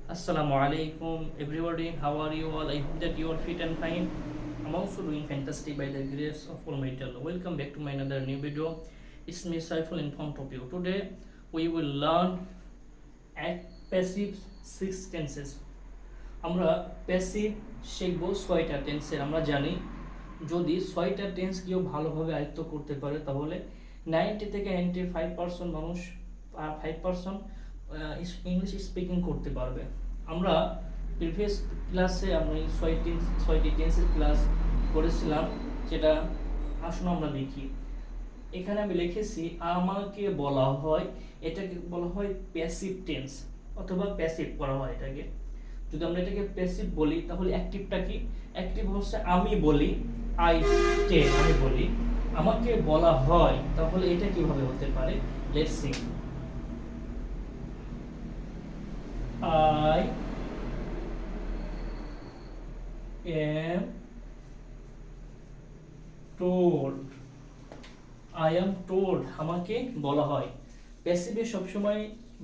Assalamu alaikum everybody. How are you all? I hope that you are fit and fine. I'm also doing fantastic by the grace of Almighty Allah. Welcome back to my another new video. It's me Saiful in front of you. Today we will learn passive six tenses. আমরা passive শিখব 6টা টেন্সের। আমরা জানি যদি 6টা tense কেউ ভালোভাবে আয়ত্ত করতে পারে তাহলে 90 থেকে 95% মানুষ 5% ইংলিশ স্পিকিং করতে পারবে। আমরা প্রিভিয়াস ক্লাসে আমরা এই 6টি টেন্সের ক্লাস করেছিলাম, যেটা আসুন আমরা দেখি। এখানে আমি লিখেছি আমাকে বলা হয়, এটাকে বলা হয় প্যাসিভ টেন্স অথবা প্যাসিভ করা হয় এটাকে। যদি আমরা এটাকে প্যাসিভ বলি তাহলে অ্যাক্টিভটা কি? অ্যাক্টিভ হচ্ছে আমি বলি, আই স্টে, আমি বলি। আমাকে বলা হয় তাহলে এটা কিভাবে হতে পারে? Let's see. I am told, I am told, আমাকে বলা হয়। প্যাসিভে সবসময়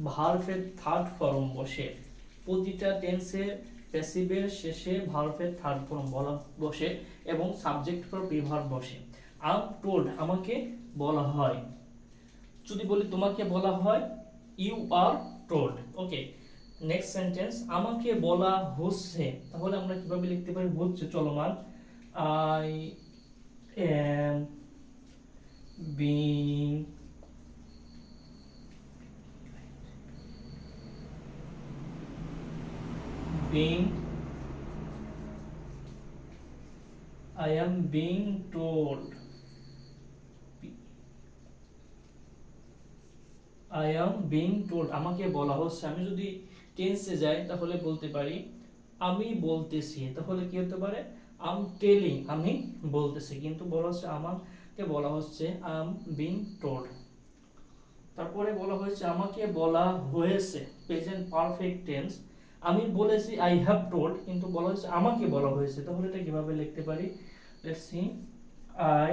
ভার্বের থার্ড ফর্ম বসে। প্রতিটা টেন্সে প্যাসিভের শেষে ভার্বের থার্ড ফর্ম বসে এবং সাবজেক্ট ফর প্রিভার্ব বসে। I am told, আমাকে বলা হয়। যদি বলি তোমাকে বলা হয়, you are told। Okay, next sentence, আমাকে বলা হচ্ছে, তাহলে আমরা কিভাবে লিখতে পারি? হচ্ছে চলমান, I am being I am being told, I am being told, আমাকে বলা হচ্ছে। আমি যদি টেন্সে যাই তাহলে বলতে পারি আমি বলতেছি, তাহলে কি হতে পারে? আই এম টেলিং, আমি বলতেছি, কিন্তু বলা হচ্ছে আমাকে বলা হচ্ছে আই এম বিং টোল্ড। তারপরে বলা হয়েছে আমাকে বলা হয়েছে, প্রেজেন্ট পারফেক্ট টেন্স। আমি বলেছি আই হ্যাভ টোল্ড, কিন্তু বলা হয়েছে আমাকে বলা হয়েছে, তাহলে এটা কিভাবে লিখতে পারি? Let's see. I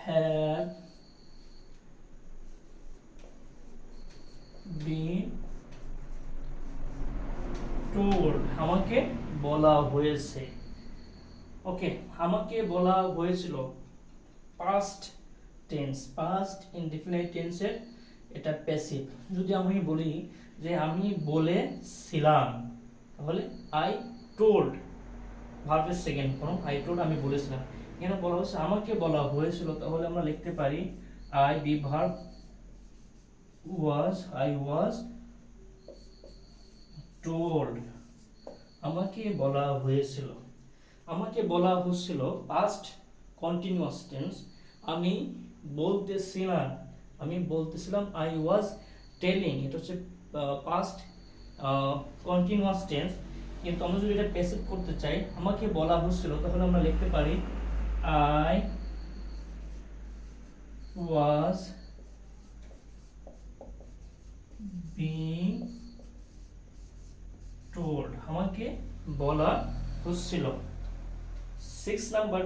have been told, আমাকে বলা হয়েছে। ওকে, আমাকে বলা হয়েছিল পাস্ট টেন্স, পাস্ট ইনডিফিনিট টেন্সের এটা প্যাসিভ। যদি আমি বলি যে আমি বলেছিলাম, তাহলে আই টোল্ড, ভার্বের সেকেন্ড ফর্ম আই টোল্ড, আমি বলেছিলাম। এখানে বলা হয়েছে আমাকে বলা হয়েছিল, তাহলে আমরা লিখতে পারি I be verb was, I was told, আমাকে বলা হয়েছিল। আমাকে বলা হচ্ছিল পাস্ট কন্টিনিউয়াস টেন্স, আমি বলতেছিলাম, আই ওয়াজ টেলিং, এটা হচ্ছে পাস্ট কন্টিনিউয়াস টেন্স। কিন্তু আমরা যদি এটা প্যাসিভ করতে চাই, আমাকে বলা হচ্ছিল, তাহলে আমরা লিখতে পারি আই ওয়াজ বিং told, আমাকে বলা হচ্ছিল। 6 নাম্বার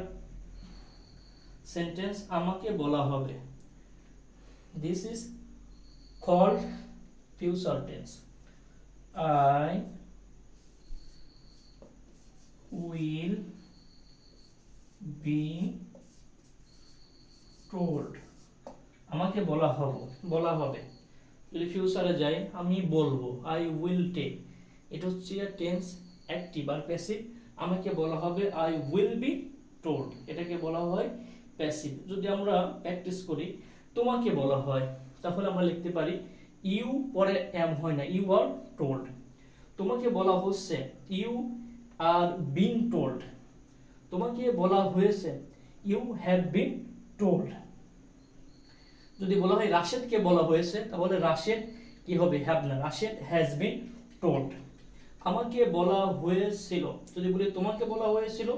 সেন্টেন্স, আমাকে বলা হবে। This is called future tense. I will be told, আমাকে বলা হবে। যদি ফিউচারে যাই, আমি বলবো, আই উইল টেক, এটা হচ্ছে টেন্স অ্যাক্টিভ আর প্যাসিভ। আমাকে বলা হবে আই উইল বি টোল্ড, এটাকে বলা হয় প্যাসিভ। যদি আমরা প্র্যাকটিস করি, তোমাকে বলা হয়, তাহলে আমরা লিখতে পারি ইউ পরে এম হয় না, ইউ আর টোল্ড। তোমাকে বলা হচ্ছে, ইউ আর বিং টোল্ড। তোমাকে বলা হয়েছে, ইউ হ্যাভ বিন টোল্ড। যদি বলা হয় রাশেদকে বলা হয়েছে, তাহলে রাশেদ কি হবে? হ্যাভ না, রাশেদ হ্যাজ বিন টোল্ড। আমাকে বলা হয়েছিল, যদি বলি তোমাকে বলা হয়েছিল,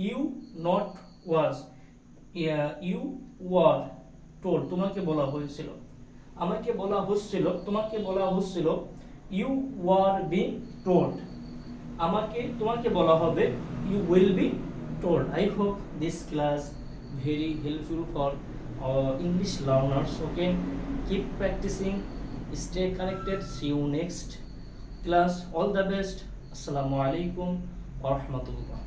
you not was, you were told, তোমাকে বলা হয়েছিল। আমাকে বলা হচ্ছিল, তোমাকে বলা হচ্ছিল, ইউ ওয়ার বিং টোল্ড। তোমাকে বলা হবে, you will be told. I hope this class very helpful for English learners. Okay, keep practicing, stay connected, see you next class. All the best. আসসালামু আলাইকুম ওয়া রাহমাতুল্লাহ।